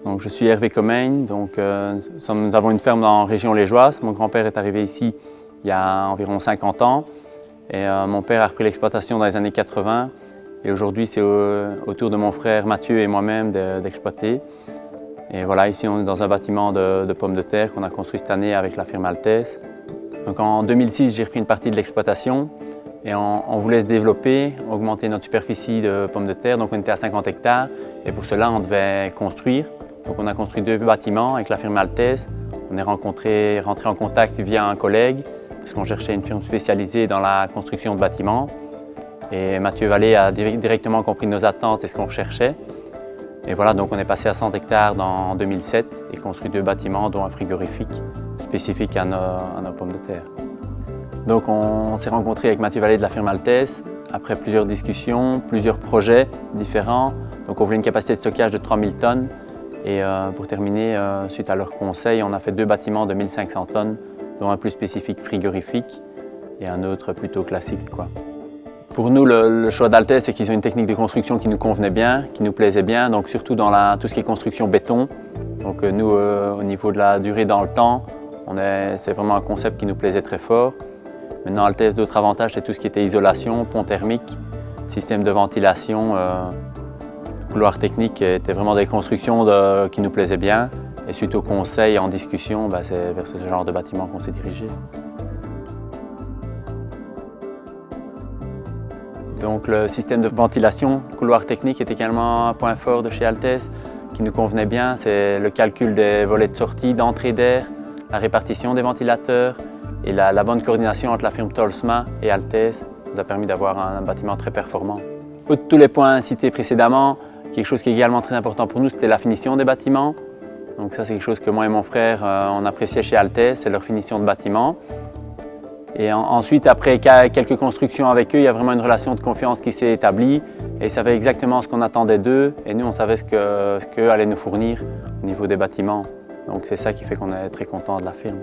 Donc, je suis Hervé Commegne, nous avons une ferme en région liégeoise. Mon grand-père est arrivé ici il y a environ 50 ans et mon père a repris l'exploitation dans les années 80 et aujourd'hui c'est au tour de mon frère Mathieu et moi-même d'exploiter. Et voilà, ici on est dans un bâtiment de pommes de terre qu'on a construit cette année avec la firme Altesse. Donc en 2006 j'ai repris une partie de l'exploitation et on voulait se développer, augmenter notre superficie de pommes de terre, donc on était à 50 hectares et pour cela on devait construire. Donc on a construit 2 bâtiments avec la firme Altesse. On est rentré en contact via un collègue parce qu'on cherchait une firme spécialisée dans la construction de bâtiments. Et Mathieu Vallée a directement compris nos attentes et ce qu'on recherchait. Et voilà, donc on est passé à 100 hectares en 2007 et construit 2 bâtiments dont un frigorifique spécifique à nos pommes de terre. Donc on s'est rencontré avec Mathieu Vallée de la firme Altesse après plusieurs discussions, plusieurs projets différents. Donc on voulait une capacité de stockage de 3000 tonnes. Et pour terminer, suite à leurs conseils, on a fait 2 bâtiments de 1500 tonnes, dont un plus spécifique frigorifique et un autre plutôt classique. Pour nous, le choix d'Altesse, c'est qu'ils ont une technique de construction qui nous convenait bien, qui nous plaisait bien, donc surtout dans tout ce qui est construction béton. Donc nous, au niveau de la durée dans le temps, c'est vraiment un concept qui nous plaisait très fort. Maintenant, Altesse, d'autres avantages, c'est tout ce qui était isolation, pont thermique, système de ventilation. Couloir technique étaient vraiment des constructions qui nous plaisaient bien. Et suite aux conseils en discussion, c'est vers ce genre de bâtiment qu'on s'est dirigé. Donc le système de ventilation, couloir technique est également un point fort de chez Altesse qui nous convenait bien. C'est le calcul des volets de sortie, d'entrée d'air, la répartition des ventilateurs et la bonne coordination entre la firme Tolsma et Altesse nous a permis d'avoir un bâtiment très performant. Outre tous les points cités précédemment, quelque chose qui est également très important pour nous, c'était la finition des bâtiments. Donc ça, c'est quelque chose que moi et mon frère, on appréciait chez Altesse, c'est leur finition de bâtiment. Et ensuite, après quelques constructions avec eux, il y a vraiment une relation de confiance qui s'est établie. Et ils savaient exactement ce qu'on attendait d'eux. Et nous, on savait ce qu'eux allaient nous fournir au niveau des bâtiments. Donc c'est ça qui fait qu'on est très content de la firme.